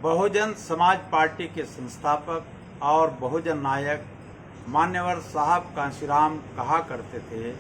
Bahujan Samaj party के संस्थापक और बहुजन नायक मान्यवर साहब कांशीराम कहा करते थे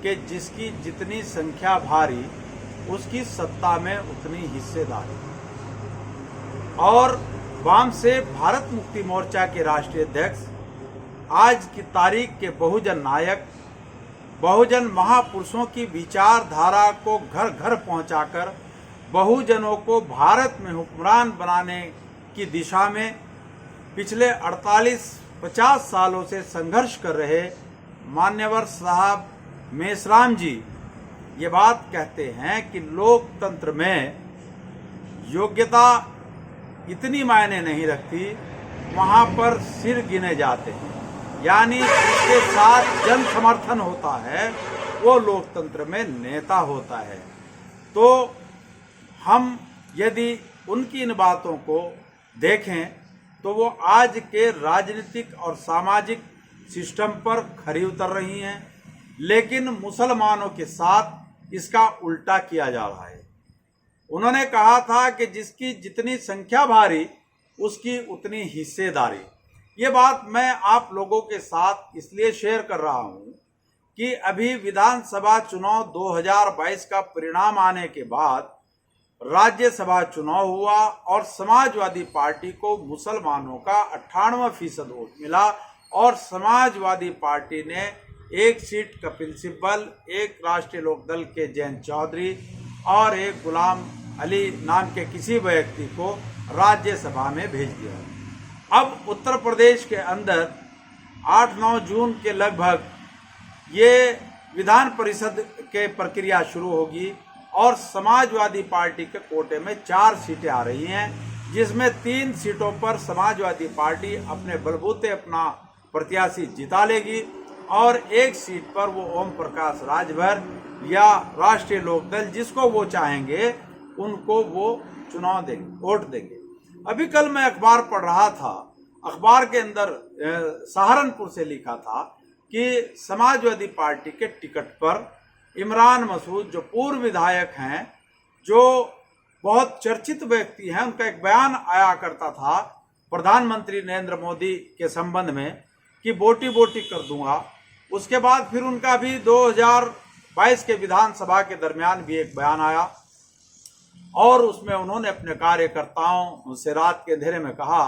कि जिसकी जितनी संख्या भारी उसकी सत्ता में उतनी हिस्सेदारी। और वाम से भारत मुक्ति मोर्चा के राष्ट्रीय अध्यक्ष आज की तारीख के बहुजन नायक, बहुजन महापुरुषों की विचारधारा को घर घर पहुंचाकर बहुजनों को भारत में हुक्मरान बनाने की दिशा में पिछले 48-50 सालों से संघर्ष कर रहे मान्यवर साहब मेश्राम जी ये बात कहते हैं कि लोकतंत्र में योग्यता इतनी मायने नहीं रखती, वहां पर सिर गिने जाते हैं, यानी जिसके साथ जन समर्थन होता है वो लोकतंत्र में नेता होता है। तो हम यदि उनकी इन बातों को देखें तो वो आज के राजनीतिक और सामाजिक सिस्टम पर खरी उतर रही हैं, लेकिन मुसलमानों के साथ इसका उल्टा किया जा रहा है। उन्होंने कहा था कि जिसकी जितनी संख्या भारी उसकी उतनी हिस्सेदारी। ये बात मैं आप लोगों के साथ इसलिए शेयर कर रहा हूं कि अभी विधानसभा चुनाव 2022 का परिणाम आने के बाद राज्यसभा चुनाव हुआ और समाजवादी पार्टी को मुसलमानों का 98% वोट मिला और समाजवादी पार्टी ने एक सीट कपिल सिब्बल, एक राष्ट्रीय लोकदल के जयंत चौधरी और एक गुलाम अली नाम के किसी व्यक्ति को राज्यसभा में भेज दिया। अब उत्तर प्रदेश के अंदर 8-9 जून के लगभग ये विधान परिषद के प्रक्रिया शुरू होगी और समाजवादी पार्टी के कोटे में 4 सीटें आ रही हैं, जिसमें 3 सीटों पर समाजवादी पार्टी अपने बलबूते अपना प्रत्याशी जिता लेगी और एक सीट पर वो ओम प्रकाश राजभर या राष्ट्रीय लोकदल जिसको वो चाहेंगे उनको वो चुनाव देंगे, वोट देंगे। अभी कल मैं अखबार पढ़ रहा था, अखबार के अंदर सहारनपुर से लिखा था कि समाजवादी पार्टी के टिकट पर इमरान मसूद जो पूर्व विधायक हैं, जो बहुत चर्चित व्यक्ति हैं, उनका एक बयान आया करता था प्रधानमंत्री नरेंद्र मोदी के संबंध में कि बोटी बोटी कर दूंगा। उसके बाद फिर उनका भी 2022 के विधानसभा के दरमियान भी एक बयान आया और उसमें उन्होंने अपने कार्यकर्ताओं से रात के अंधेरे में कहा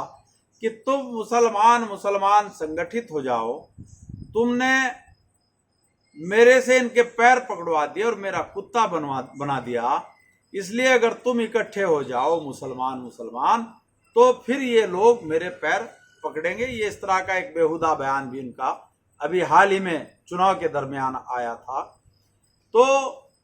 कि तुम मुसलमान संगठित हो जाओ, तुमने मेरे से इनके पैर पकड़वा दिए और मेरा कुत्ता बना दिया, इसलिए अगर तुम इकट्ठे हो जाओ मुसलमान तो फिर ये लोग मेरे पैर पकड़ेंगे। ये इस तरह का एक बेहुदा बयान भी इनका अभी हाल ही में चुनाव के दरमियान आया था। तो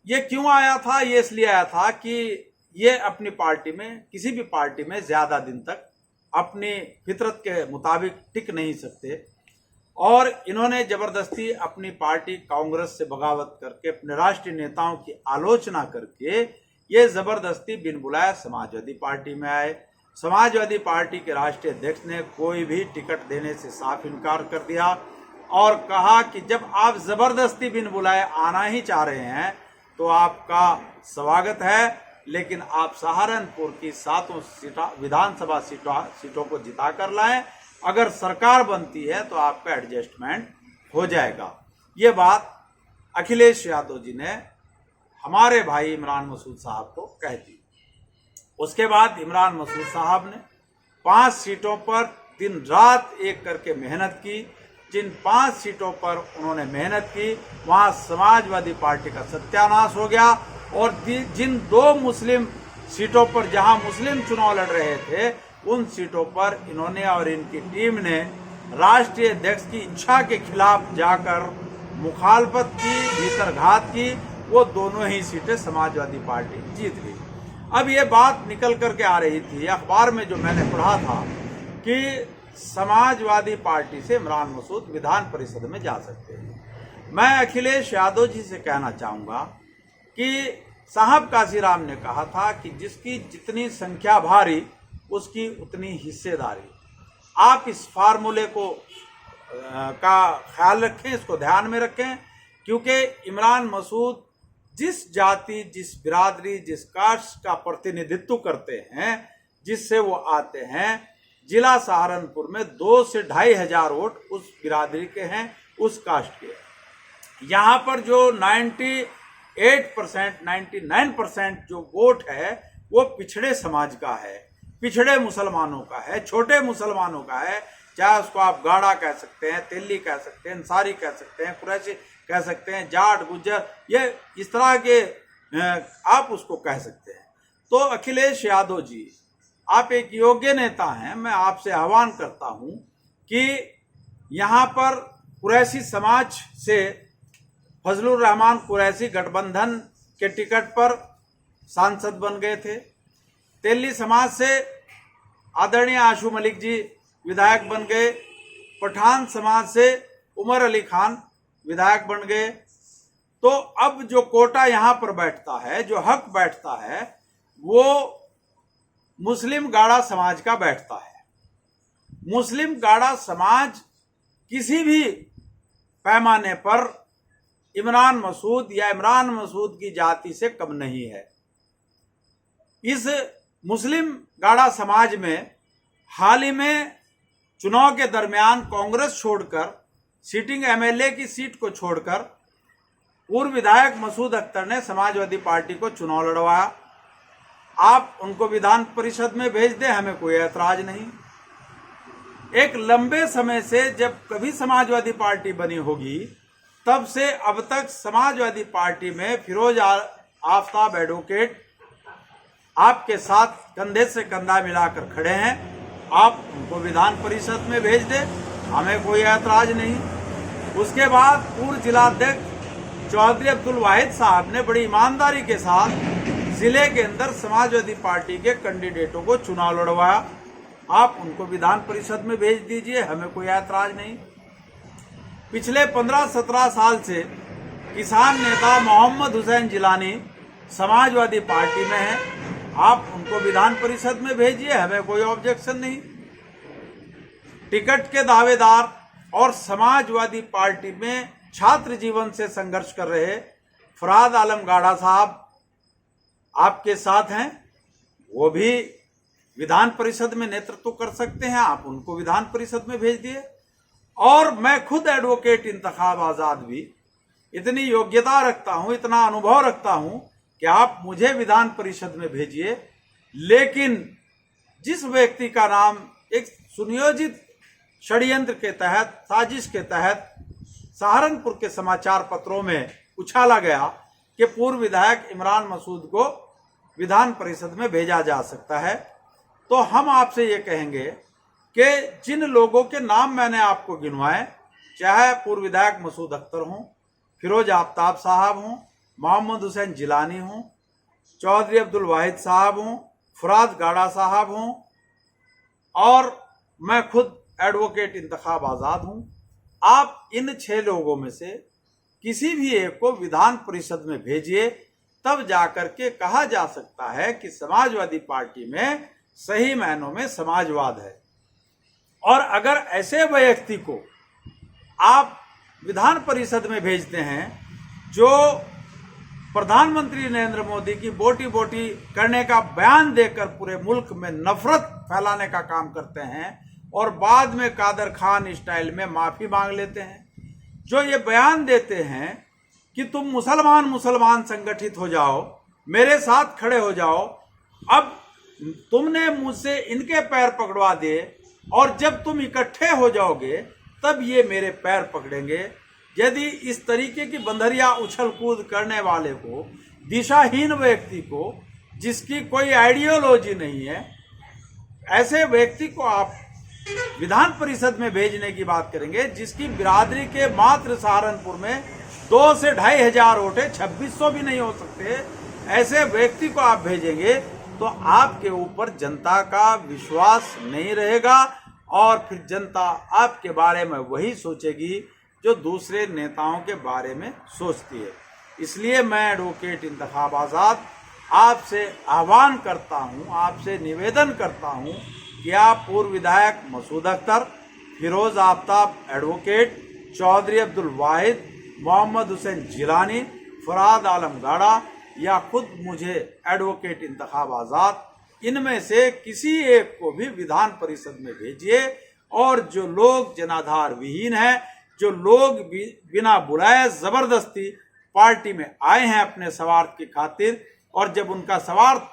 ये क्यों आया था? ये इसलिए आया था कि ये अपनी पार्टी में, किसी भी पार्टी में ज्यादा दिन तक अपनी फितरत के मुताबिक टिक नहीं सकते और इन्होंने जबरदस्ती अपनी पार्टी कांग्रेस से बगावत करके अपने राष्ट्रीय नेताओं की आलोचना करके ये जबरदस्ती बिन बुलाए समाजवादी पार्टी में आए। समाजवादी पार्टी के राष्ट्रीय अध्यक्ष ने कोई भी टिकट देने से साफ इनकार कर दिया और कहा कि जब आप जबरदस्ती बिन बुलाए आना ही चाह रहे हैं तो आपका स्वागत है, लेकिन आप सहारनपुर की 7 विधानसभा सीटों को जिता कर लाएं, अगर सरकार बनती है तो आपका एडजस्टमेंट हो जाएगा। ये बात अखिलेश यादव जी ने हमारे भाई इमरान मसूद साहब को कह दी। उसके बाद इमरान मसूद साहब ने 5 सीटों पर दिन रात एक करके मेहनत की। जिन 5 सीटों पर उन्होंने मेहनत की वहां समाजवादी पार्टी का सत्यानाश हो गया और जिन 2 मुस्लिम सीटों पर जहां मुस्लिम चुनाव लड़ रहे थे उन सीटों पर इन्होंने और इनकी टीम ने राष्ट्रीय अध्यक्ष की इच्छा के खिलाफ जाकर मुखालफत की, भीतरघात की, वो दोनों ही सीटें समाजवादी पार्टी जीत गई। अब ये बात निकल करके आ रही थी अखबार में, जो मैंने पढ़ा था कि समाजवादी पार्टी से इमरान मसूद विधान परिषद में जा सकते हैं। मैं अखिलेश यादव जी से कहना चाहूंगा कि साहब कांशीराम ने कहा था कि जिसकी जितनी संख्या भारी उसकी उतनी हिस्सेदारी। आप इस फार्मूले को का ख्याल रखें, इसको ध्यान में रखें, क्योंकि इमरान मसूद जिस जाति, जिस बिरादरी, जिस कास्ट का प्रतिनिधित्व करते हैं, जिससे वो आते हैं, जिला सहारनपुर में 2 से 2,500 वोट उस बिरादरी के हैं, उस कास्ट के। यहाँ पर जो 98%, 99% जो वोट है वो पिछड़े समाज का है, पिछड़े मुसलमानों का है, छोटे मुसलमानों का है। चाहे उसको आप गाड़ा कह सकते हैं, तेली कह सकते हैं, अंसारी कह सकते हैं, कुरैशी कह सकते हैं, जाट, गुज्जर, ये इस तरह के आप उसको कह सकते हैं। तो अखिलेश यादव जी, आप एक योग्य नेता हैं। मैं आपसे आह्वान करता हूं कि यहाँ पर कुरैशी समाज से फजलुर रहमान कुरैशी गठबंधन के टिकट पर सांसद बन गए थे। तेली समाज से आदरणीय आशू मलिक जी विधायक बन गए। पठान समाज से उमर अली खान विधायक बन गए। तो अब जो कोटा यहाँ पर बैठता है, जो हक बैठता है, वो मुस्लिम गाड़ा समाज का बैठता है। मुस्लिम गाड़ा समाज किसी भी पैमाने पर इमरान मसूद या इमरान मसूद की जाति से कम नहीं है। इस मुस्लिम गाड़ा समाज में हाल ही में चुनाव के दरमियान कांग्रेस छोड़कर, सिटिंग एमएलए की सीट को छोड़कर, पूर्व विधायक मसूद अख्तर ने समाजवादी पार्टी को चुनाव लड़वाया। आप उनको विधान परिषद में भेज दें, हमें कोई ऐतराज नहीं। एक लंबे समय से जब कभी समाजवादी पार्टी बनी होगी, तब से अब तक समाजवादी पार्टी में फिरोज आफ्ताब एडवोकेट आपके साथ कंधे से कंधा मिलाकर खड़े हैं। आप उनको विधान परिषद में भेज दें, हमें कोई ऐतराज नहीं। उसके बाद पूर्व जिलाध्यक्ष चौधरी अब्दुल वाहिद साहब ने बड़ी ईमानदारी के साथ जिले के अंदर समाजवादी पार्टी के कैंडिडेटों को चुनाव लड़वाया। आप उनको विधान परिषद में भेज दीजिए, हमें कोई ऐतराज नहीं। पिछले 15-17 साल से किसान नेता मोहम्मद हुसैन जिलानी समाजवादी पार्टी में है। आप उनको विधान परिषद में भेजिए, हमें कोई ऑब्जेक्शन नहीं। टिकट के दावेदार और समाजवादी पार्टी में छात्र जीवन से संघर्ष कर रहे फराद आलम गाड़ा साहब आपके साथ हैं। वो भी विधान परिषद में नेतृत्व कर सकते हैं, आप उनको विधान परिषद में भेज दिए। और मैं खुद एडवोकेट इंतखाब आजाद भी इतनी योग्यता रखता हूं, इतना अनुभव रखता हूं कि आप मुझे विधान परिषद में भेजिए। लेकिन जिस व्यक्ति का नाम एक सुनियोजित षड्यंत्र के तहत, साजिश के तहत सहारनपुर के समाचार पत्रों में उछाला गया कि पूर्व विधायक इमरान मसूद को विधान परिषद में भेजा जा सकता है, तो हम आपसे ये कहेंगे कि जिन लोगों के नाम मैंने आपको गिनवाए, चाहे पूर्व विधायक मसूद अख्तर हों, फिरोज आफ्ताब साहब हों, मोहम्मद हुसैन जिलानी हों, चौधरी अब्दुल वाहिद साहब हों, फराद गाड़ा साहब हों, और मैं खुद एडवोकेट इंतखाब आजाद हूं, आप इन 6 लोगों में से किसी भी एक को विधान परिषद में भेजिए, तब जाकर के कहा जा सकता है कि समाजवादी पार्टी में सही मायनों में समाजवाद है। और अगर ऐसे व्यक्ति को आप विधान परिषद में भेजते हैं जो प्रधानमंत्री नरेंद्र मोदी की बोटी बोटी करने का बयान देकर पूरे मुल्क में नफरत फैलाने का काम करते हैं और बाद में कादर खान स्टाइल में माफी मांग लेते हैं, जो ये बयान देते हैं कि तुम मुसलमान संगठित हो जाओ, मेरे साथ खड़े हो जाओ, अब तुमने मुझसे इनके पैर पकड़वा दिए और जब तुम इकट्ठे हो जाओगे तब ये मेरे पैर पकड़ेंगे। यदि इस तरीके की बंदरिया उछल कूद करने वाले को, दिशाहीन व्यक्ति को, जिसकी कोई आइडियोलॉजी नहीं है, ऐसे व्यक्ति को आप विधान परिषद में भेजने की बात करेंगे, जिसकी बिरादरी के मात्र सहारनपुर में 2 से 2,500 वोट है, 2600 भी नहीं हो सकते, ऐसे व्यक्ति को आप भेजेंगे तो आपके ऊपर जनता का विश्वास नहीं रहेगा और फिर जनता आपके बारे में वही सोचेगी जो दूसरे नेताओं के बारे में सोचती है। इसलिए मैं एडवोकेट इंतखाब आजाद आपसे आह्वान करता हूं, आपसे निवेदन करता हूं कि आप पूर्व विधायक मसूद अख्तर, फिरोज आफ्ताब एडवोकेट, चौधरी अब्दुल वाहिद, मोहम्मद हुसैन जिलानी, फराद आलम गाड़ा या खुद मुझे एडवोकेट इंतखाब आजाद इनमें से किसी एक को भी विधान परिषद में भेजिए, और जो लोग जनाधार विहीन है, जो लोग बिना बुलाए जबरदस्ती पार्टी में आए हैं अपने स्वार्थ की खातिर, और जब उनका स्वार्थ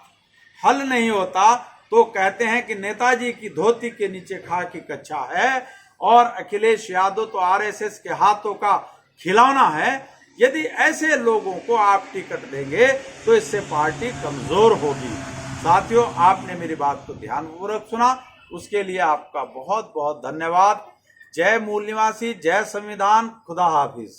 हल नहीं होता तो कहते हैं कि नेताजी की धोती के नीचे खाकी कच्छा है और अखिलेश यादव तो आरएसएस के हाथों का खिलौना है। यदि ऐसे लोगों को आप टिकट देंगे तो इससे पार्टी कमजोर होगी। साथियों, आपने मेरी बात को ध्यानपूर्वक सुना, उसके लिए आपका बहुत बहुत धन्यवाद। जय मूल निवासी, जय संविधान, खुदा हाफिज।